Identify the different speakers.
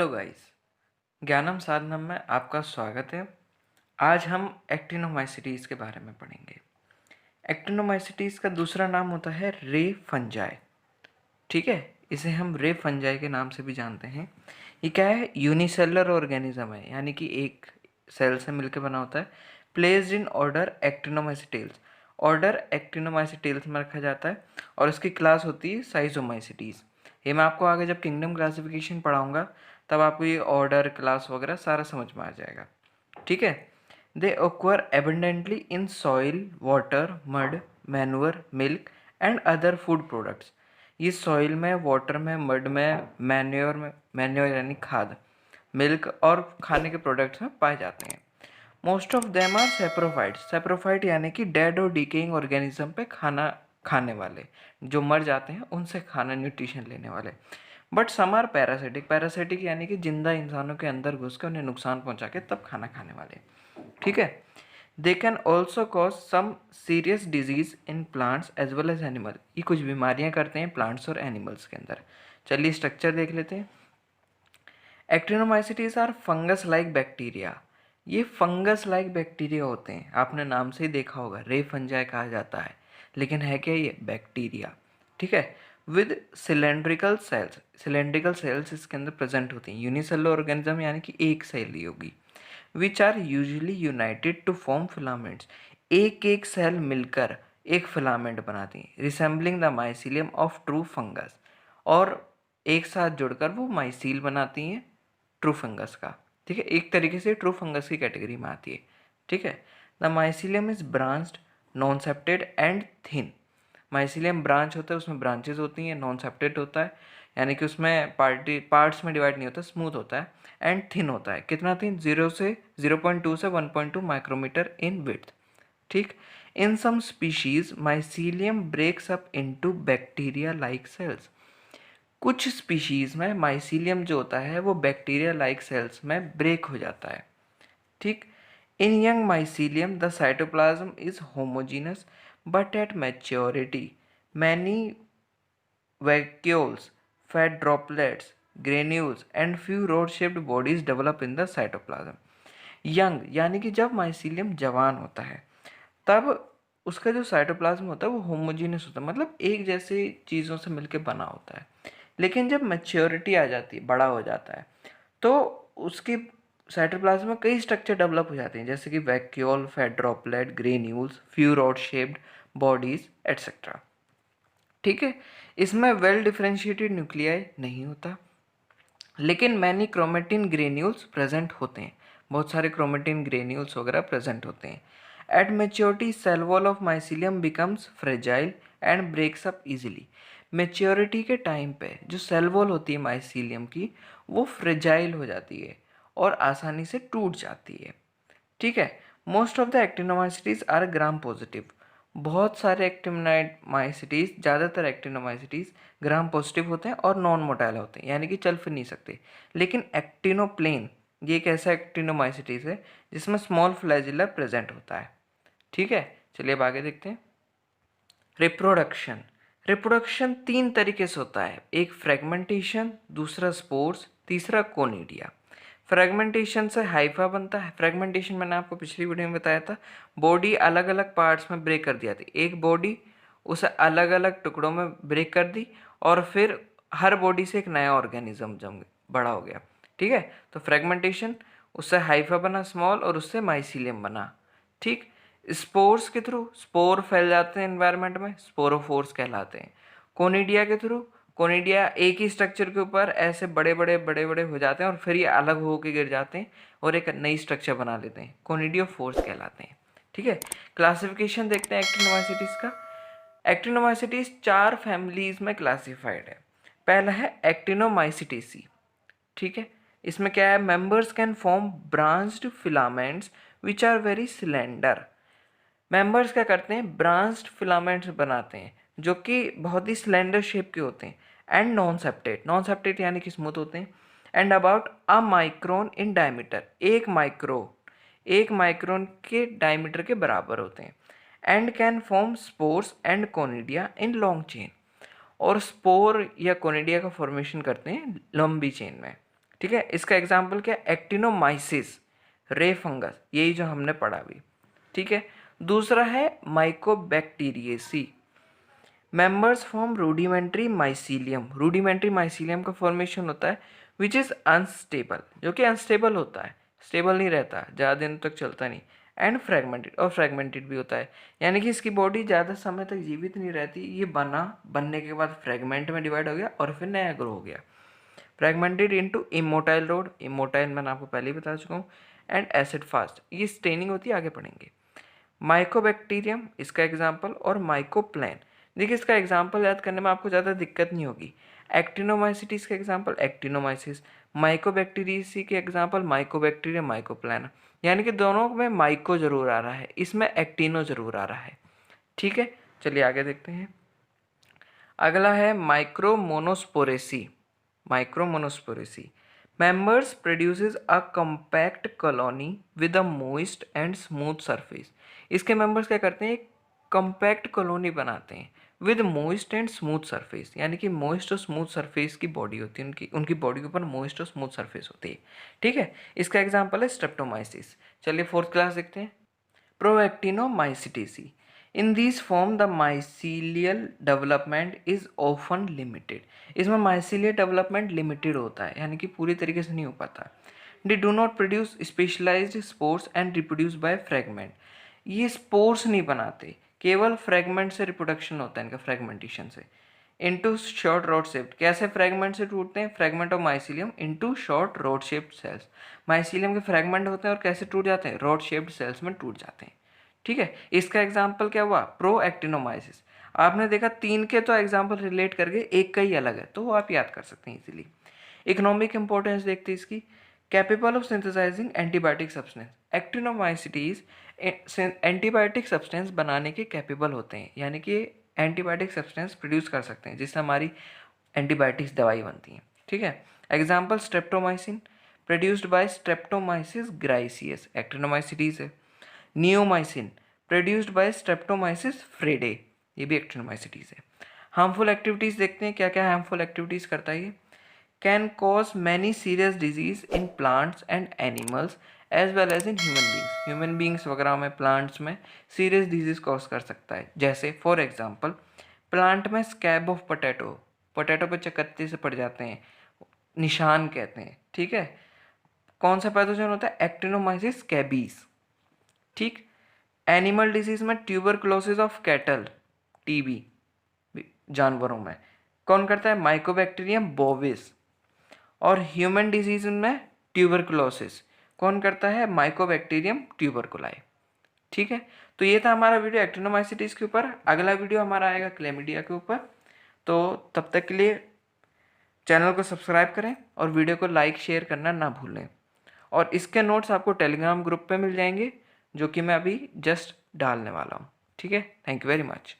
Speaker 1: Hello guys, ज्ञानम साधनम में आपका स्वागत है। आज हम एक्टिनोमाइसीटीज़ के बारे में पढ़ेंगे। एक्टिनोमाइसीटीज़ का दूसरा नाम होता है रे फंजाई। ठीक है, इसे हम रे फंजाई के नाम से भी जानते हैं। ये क्या है? यूनिसेलुलर ऑर्गेनिज्म है, यानी कि एक सेल से मिलकर बना होता है। प्लेस्ड इन ऑर्डर एक्टिनोमाइसीटेल्स, ऑर्डर एक्टिनोमाइसीटेल्स में रखा जाता है और इसकी क्लास होती है साइजोमाइसीटीज़। ये मैं आपको आगे जब किंगडम क्लासिफिकेशन पढ़ाऊंगा तब आपको ये ऑर्डर क्लास वगैरह सारा समझ में आ जाएगा। ठीक है। They occur abundantly in soil, water, mud, manure, milk and other food products. ये सॉइल में, वाटर में, मड में, मैन्योर यानी खाद, मिल्क और खाने के प्रोडक्ट्स में पाए जाते हैं। Most of them are saprophytes. Saprophyte यानी कि डेड और डिकेइंग ऑर्गेनिज्म पे खाना खाने वाले, जो मर जाते हैं उनसे खाना, न्यूट्रिशन लेने वाले। But some are parasitic. Parasitic यानी कि जिंदा इंसानों के अंदर घुस के उन्हें नुकसान पहुंचा के तब खाना खाने वाले। ठीक है। They can also cause some serious disease in plants as well as animal. ये कुछ बीमारियां करते हैं प्लांट्स और एनिमल्स के अंदर। चलिए स्ट्रक्चर देख लेते हैं। एक्टिनोमाइसीटीज आर फंगस लाइक बैक्टीरिया। ये फंगस लाइक बैक्टीरिया होते हैं, आपने नाम से ही देखा होगा, रे फंजाई कहा जाता है, लेकिन है क्या ये? बैक्टीरिया। ठीक है। With cylindrical cells, cylindrical cells इसके अंदर प्रेजेंट होती हैं। यूनिसेलुलर ऑर्गेनिज्म यानी कि एक सेल ही होगी। Which are usually united to form filaments. एक एक सेल मिलकर एक फिलामेंट बनाती हैं, resembling the mycelium of true fungus, और एक साथ जुड़कर वो माइसील बनाती हैं ट्रू फंगस का। ठीक है, एक तरीके से ट्रू फंगस की कैटेगरी में आती है। ठीक है। The mycelium is branched, non septate and thin. Mycelium branch होता है, उसमें ब्रांचेस होती हैं। नॉन सेप्टेड होता है यानी कि उसमें पार्ट्स में डिवाइड नहीं होता, स्मूथ होता है। एंड थिन होता है। कितना थिन? 0.2 से 1.2 माइक्रोमीटर इन विड्थ। ठीक। In some species mycelium breaks up into bacteria like cells. कुछ स्पीशीज में माइसीलियम जो होता है वो बैक्टीरिया लाइक सेल्स में ब्रेक हो जाता है। ठीक। In young mycelium the cytoplasm is homogeneous, but at maturity many vacuoles, fat droplets, granules and few rod-shaped bodies develop in the cytoplasm. Young यानी कि जब माइसीलियम जवान होता है तब उसका जो साइटोप्लाज्म होता है वो होमोजीनियस होता है, मतलब एक जैसी चीज़ों से मिलकर बना होता है। लेकिन जब मैच्योरिटी आ जाती है, बड़ा हो जाता है, तो उसकी साइटोप्लाज्म में कई स्ट्रक्चर डेवलप हो जाते हैं, जैसे कि vacuole, fat droplet, granules, few rod shaped bodies etcetera. ठीक है। इसमें वेल डिफरेंशिएटेड न्यूक्लियाई नहीं होता, लेकिन मैनी क्रोमेटिन ग्रेन्यूल्स प्रेजेंट होते हैं। बहुत सारे क्रोमेटिन ग्रेन्यूल्स वगैरह प्रेजेंट होते हैं। At maturity cell wall of mycelium becomes fragile and breaks up easily. Maturity के टाइम पे जो सेल वॉल होती है माइसीलियम की, वो फ्रेजाइल हो जाती है और आसानी से टूट जाती है। ठीक है। Most of the actinomycetes are gram positive. बहुत सारे एक्टिनोमाइसीटीज, ज़्यादातर एक्टिनोमाइसीटीज ग्राम पॉजिटिव होते हैं और नॉन मोटाइल होते हैं, यानी कि चल फिर नहीं सकते। लेकिन एक्टिनोप्लेन ये एक ऐसा एक्टिनोमाइसीटीज है जिसमें स्मॉल फ्लैजिला प्रेजेंट होता है। ठीक है। चलिए अब आगे देखते हैं। रिप्रोडक्शन। रिप्रोडक्शन 3 तरीके से होता है, एक फ्रेगमेंटेशन, दूसरा स्पोर्स, तीसरा कोनिडिया। फ्रेगमेंटेशन से हाइफा बनता है। फ्रेगमेंटेशन मैंने आपको पिछली वीडियो में बताया था, बॉडी अलग अलग पार्ट्स में ब्रेक कर दिया था। एक बॉडी उसे अलग अलग टुकड़ों में ब्रेक कर दी और फिर हर बॉडी से एक नया ऑर्गेनिज्म जम बड़ा हो गया। ठीक है। तो फ्रेगमेंटेशन, उससे हाइफा बना स्मॉल और उससे माइसीलियम बना। ठीक। स्पोर्स के थ्रू स्पोर फैल जाते हैं एनवायरनमेंट में, स्पोरोफोर्स कहलाते हैं। कोनिडिया के थ्रू, कोनिडिया एक ही स्ट्रक्चर के ऊपर ऐसे बड़े बड़े हो जाते हैं और फिर ये अलग होकर गिर जाते हैं और एक नई स्ट्रक्चर बना लेते हैं, कोनिडियो फोर्स कहलाते हैं। ठीक है। क्लासिफिकेशन देखते हैं एक्टिनोमाइसीटीज का। एक्टिनोमाइसीटीज 4 फैमिलीज में क्लासिफाइड है। पहला है एक्टिनोमाइसीटेसी। ठीक है। इसमें क्या है? Members can form branched filaments which are very cylinder. Members क्या करते हैं? ब्रांच्ड फिलामेंट्स बनाते हैं जो कि बहुत ही स्लेंडर शेप के होते हैं। And non septate, non septate यानी कि स्मूथ होते हैं। And about a micron in diameter, एक माइक्रोन के डायमीटर के बराबर होते हैं। And can form spores and conidia in long chain, और स्पोर या कोनिडिया का फॉर्मेशन करते हैं लंबी चेन में। ठीक है, इसका एग्जाम्पल क्या, एक्टिनोमाइसिस, रे फंगस, यही जो हमने पढ़ा अभी। ठीक है, दूसरा है mycobacteriaceae, members form rudimentary mycelium. Rudimentary mycelium का फॉर्मेशन होता है विच इज़ अनस्टेबल, जो कि अनस्टेबल होता है, स्टेबल नहीं रहता, ज़्यादा दिन तक चलता नहीं, एंड फ्रेगमेंटेड, और फ्रेगमेंटेड भी होता है, यानी कि इसकी बॉडी ज़्यादा समय तक जीवित नहीं रहती, ये बनने के बाद फ्रेगमेंट में डिवाइड हो गया और फिर नया ग्रो हो गया। Fragmented into immotile road, immotile मैंने आपको पहले ही बता चुका हूँ, एंड एसिड फास्ट, ये स्टेनिंग होती है, आगे पढ़ेंगे। माइकोबैक्टीरियम इसका एग्जाम्पल, और माइकोप्लेन। देखिए इसका एग्जाम्पल याद करने में आपको ज़्यादा दिक्कत नहीं होगी। एक्टिनोमाइसिटीज के एग्जाम्पल एक्टिनोमाइसिस, माइकोबैक्टीरियसी के एग्जाम्पल माइकोबैक्टीरियम, माइकोप्लान, यानी कि दोनों में माइको जरूर आ रहा है, इसमें एक्टिनो जरूर आ रहा है। ठीक है, चलिए आगे देखते हैं। अगला है माइक्रोमोनोस्पोरेसी। माइक्रोमोनोस्पोरेसी, members produces a compact colony with a moist and smooth surface। इसके मेंबर्स क्या करते हैं, कंपैक्ट कॉलोनी बनाते हैं with moist and smooth surface, यानी कि मोइस्ट और स्मूथ सरफेस की बॉडी होती है, उनकी बॉडी के ऊपर मोइस्ट और स्मूथ सरफेस होती है। ठीक है, इसका एग्जांपल है स्ट्रेप्टोमाइसिस। चलिए फोर्थ क्लास देखते हैं। Proactinomycetaceae, in this form the mycelial development is often limited. इसमें माइसीलियल डेवलपमेंट लिमिटेड होता है, यानी कि पूरी तरीके से नहीं हो पाता। They do not produce specialised spores and reproduce by fragment, ये स्पोर्स नहीं बनाते, केवल फ्रेगमेंट से रिप्रोडक्शन होता है इनका, फ्रेगमेंटेशन से। इनटू शॉर्ट रॉड शेप्ड, कैसे फ्रेगमेंट से टूटते हैं, fragment of mycelium into short rod shaped cells. Mycelium के फ्रेगमेंट होते हैं और कैसे टूट जाते हैं, रॉड शेप्ड सेल्स में टूट जाते हैं। ठीक है, इसका एग्जाम्पल क्या हुआ, प्रोएक्टिनोमाइसिस। आपने देखा 3 के तो एग्जाम्पल रिलेट करके एक का ही अलग है, तो वो आप याद कर सकते हैं इजीली। इकोनॉमिक इंपॉर्टेंस देखते हैं इसकी, capable of synthesising antibiotic substance. Actinomycetes antibiotic substance बनाने के कैपेबल होते हैं, यानी कि एंटीबायोटिक सब्सटेंस प्रोड्यूस कर सकते हैं जिससे हमारी एंटीबायोटिक्स दवाई बनती हैं। ठीक है, example streptomycin, produced by streptomyces griseus, actinomycetes है। Neomycin, produced by streptomyces fradiae, ये भी एक्टिनोमाइसिटीज है। हार्मफुल एक्टिविटीज़ देखते हैं, क्या क्या हार्मफुल एक्टिविटीज़ करता है ये। Can cause many serious disease in plants and animals as well as in human beings वगैरह में, प्लांट्स में सीरियस डिजीज कॉज कर सकता है। जैसे फॉर एग्जांपल प्लांट में स्कैब ऑफ पोटैटो, पोटैटो पे चकत्ते से पड़ जाते हैं, निशान कहते हैं। ठीक है, कौन सा पैथोजन होता है, एक्टिनोमाइसिस स्कैबीज। ठीक, एनिमल डिजीज में ट्यूबरकुलोसिस ऑफ कैटल, टीबी जानवरों में कौन करता है, माइकोबैक्टीरियम बोविस। और ह्यूमन डिजीज में ट्यूबरकुलोसिस कौन करता है, माइकोबैक्टीरियम ट्यूबरकुलाई। ठीक है, तो ये था हमारा वीडियो एक्टिनोमाइसिटीज के ऊपर। अगला वीडियो हमारा आएगा क्लेमिडिया के ऊपर। तो तब तक के लिए चैनल को सब्सक्राइब करें और वीडियो को लाइक शेयर करना ना भूलें। और इसके नोट्स आपको टेलीग्राम ग्रुप पे मिल जाएंगे, जो कि मैं अभी जस्ट डालने वाला हूँ। ठीक है, थैंक यू वेरी मच।